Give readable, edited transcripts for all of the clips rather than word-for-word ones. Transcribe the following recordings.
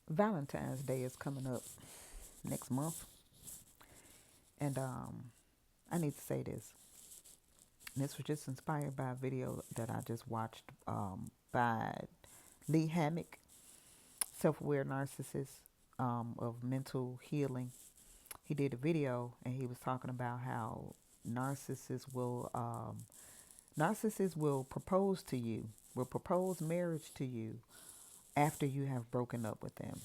Valentine's Day is coming up next month, and I need to say this. This was just inspired by a video that I just watched by Lee Hammock, self-aware narcissist of mental healing. He did a video and he was talking about how narcissists will narcissists will propose to you, will propose marriage to you after you have broken up with them.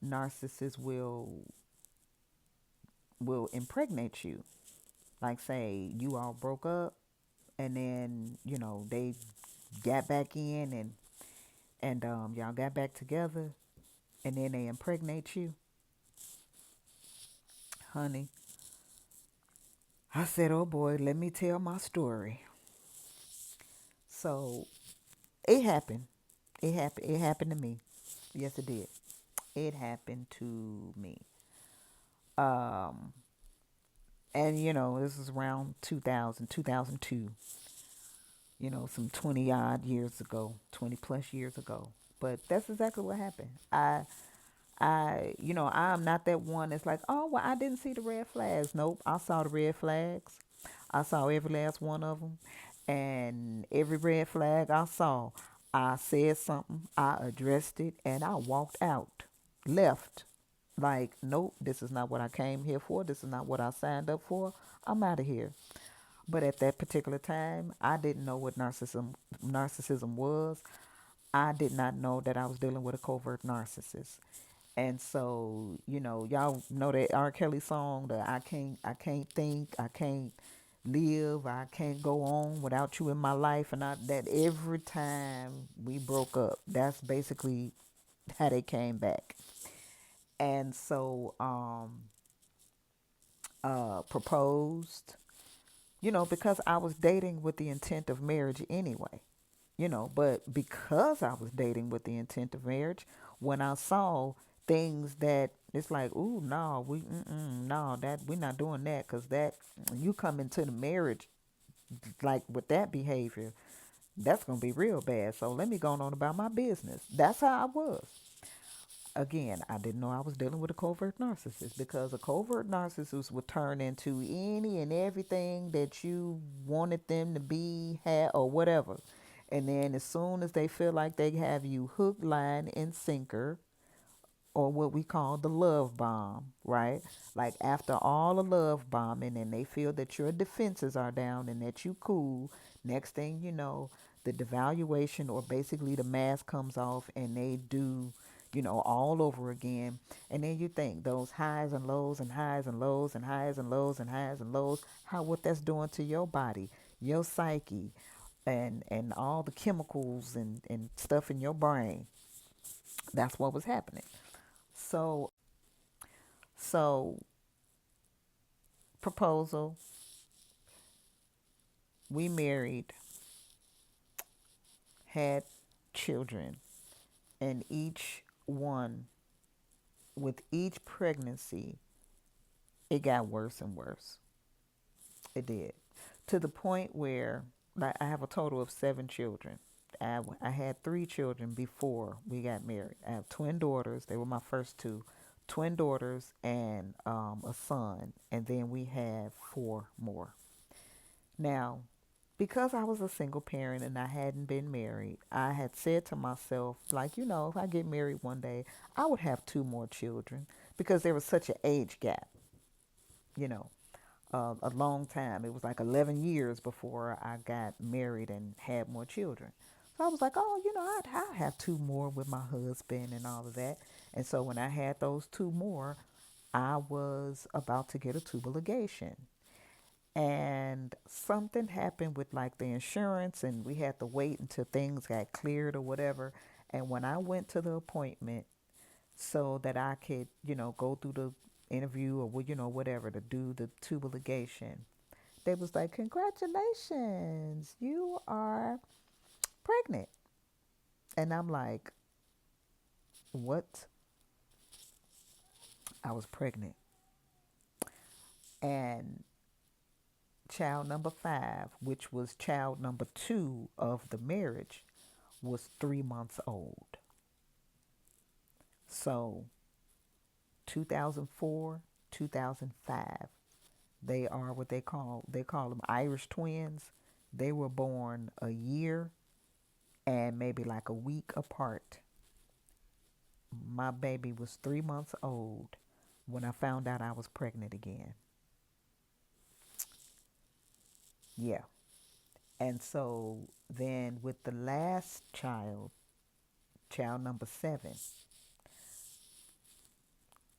Narcissists will impregnate you. Like say you all broke up and then, they got back in and y'all got back together and then they impregnate you. Honey, I said, "Oh boy, let me tell my story." So, it happened. It happened to me. Yes, it did. It happened to me. Um and this is around 2000, 2002. Some 20 odd years ago, 20 plus years ago. But that's exactly what happened. I'm not that one that's like, oh, well, I didn't see the red flags. Nope, I saw the red flags. I saw every last one of them. And every red flag I saw, I said something, I addressed it, and I walked out, left. Like, nope, this is not what I came here for. This is not what I signed up for. I'm out of here. But at that particular time, I didn't know what narcissism was. I did not know that I was dealing with a covert narcissist. And so, y'all know that R. Kelly song, the I can't think, I can't live, I can't go on without you in my life. And that every time we broke up, that's basically how they came back. And so, proposed, because I was dating with the intent of marriage anyway. But because I was dating with the intent of marriage, when I saw things that it's like, ooh, no, no, that we're not doing that, because that you come into the marriage like with that behavior, that's gonna be real bad. So let me go on about my business. That's how I was. Again, I didn't know I was dealing with a covert narcissist, because a covert narcissist would turn into any and everything that you wanted them to be, have, or whatever. And then as soon as they feel like they have you hook, line, and sinker, or what we call the love bomb, right? Like after all the love bombing and they feel that your defenses are down and that you cool, next thing you know, the devaluation or basically the mask comes off and they do, all over again. And then you think those highs and lows and highs and lows and highs and lows and highs and lows, how what that's doing to your body, your psyche, and all the chemicals and stuff in your brain. That's what was happening. So proposal, we married, had children, and each one, with each pregnancy, it got worse and worse. It did. To the point where, like, I have a total of 7 children. I had 3 children before we got married. I have twin daughters. They were my first two. Twin daughters and a son. And then we have 4 more. Now, because I was a single parent and I hadn't been married, I had said to myself, like, if I get married one day, I would have 2 more children, because there was such an age gap, you know, a long time. It was like 11 years before I got married and had more children. So I was like, oh, I'd have 2 more with my husband and all of that. And so when I had those 2 more, I was about to get a tubal ligation, and something happened with like the insurance, and we had to wait until things got cleared or whatever. And when I went to the appointment so that I could, go through the interview or whatever to do the tubal ligation, they was like, congratulations, you are pregnant. And I'm like, what? I was pregnant. And child number 5, which was child number 2 of the marriage, was 3 months old. So 2004, 2005. They are what they call them Irish twins. They were born a year and maybe like a week apart. My baby was 3 months old when I found out I was pregnant again. Yeah. And so then with the last child, child number 7,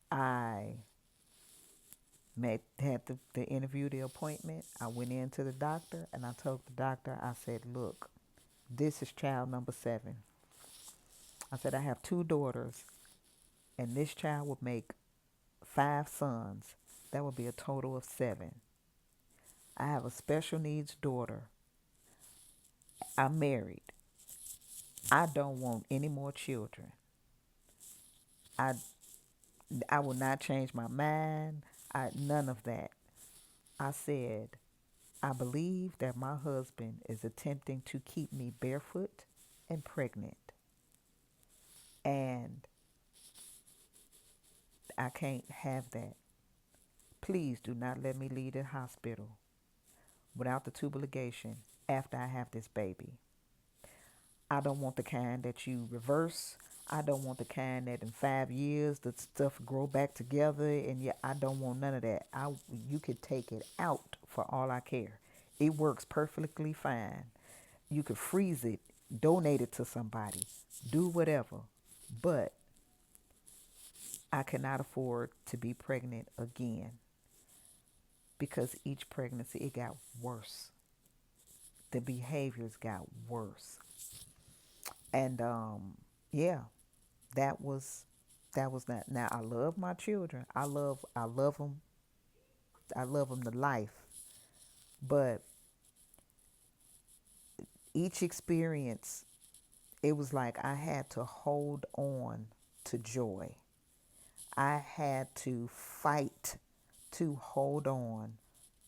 I had the interview, the appointment. I went in to the doctor and I told the doctor, I said, look, this is child number 7. I said, I have 2 daughters and this child would make 5 sons. That would be a total of 7. I have a special needs daughter. I'm married. I don't want any more children. I I will not change my mind. None of that. I said, I believe that my husband is attempting to keep me barefoot and pregnant. And I can't have that. Please do not let me leave the hospital without the tubal ligation after I have this baby. I don't want the kind that you reverse. I don't want the kind that in 5 years the stuff grow back together, and yeah, I don't want none of that. You could take it out for all I care. It works perfectly fine. You could freeze it, donate it to somebody, do whatever. But I cannot afford to be pregnant again because each pregnancy it got worse. The behaviors got worse. And yeah, that was that. Now I love my children. I love them. I love them to life. But each experience, it was like I had to hold on to joy. I had to fight to hold on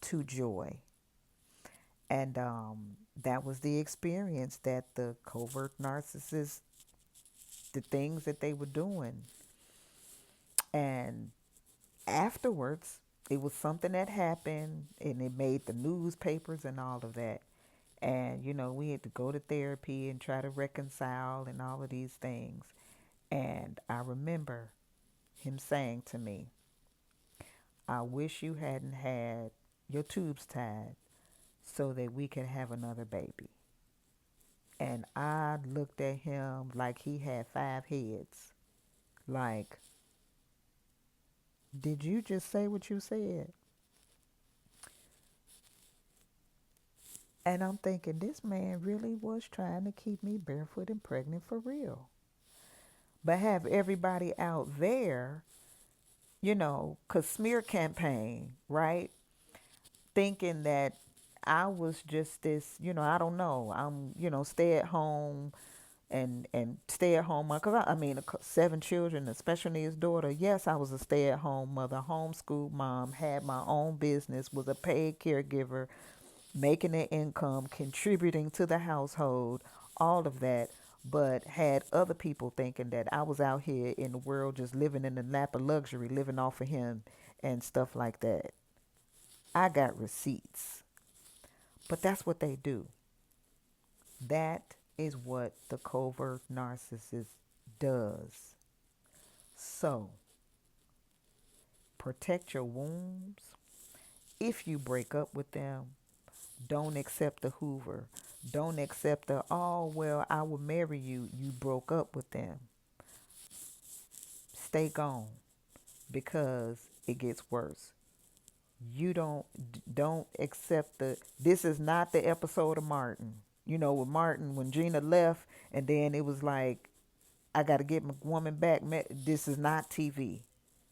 to joy. And that was the experience that the covert narcissists, the things that they were doing. And afterwards, it was something that happened and it made the newspapers and all of that. And, we had to go to therapy and try to reconcile and all of these things. And I remember him saying to me, I wish you hadn't had your tubes tied so that we could have another baby. And I looked at him like he had 5 heads. Like, did you just say what you said? And I'm thinking, this man really was trying to keep me barefoot and pregnant for real. But have everybody out there, because smear campaign, right? Thinking that I was just this, I don't know. I'm, stay at home and stay at home mom. Because I mean, 7 children, a special needs daughter. Yes, I was a stay at home mother, homeschool mom, had my own business, was a paid caregiver, making an income, contributing to the household, all of that. But had other people thinking that I was out here in the world just living in the lap of luxury, living off of him and stuff like that. I got receipts. But that's what they do. That is what the covert narcissist does. So, protect your wounds. If you break up with them, don't accept the Hoover. Don't accept the, oh, well, I will marry you. You broke up with them. Stay gone because it gets worse. You don't accept this is not the episode of Martin. With Martin, when Gina left, and then it was like, I got to get my woman back. This is not TV.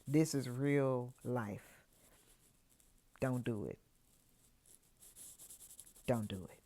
This is real life. Don't do it. Don't do it.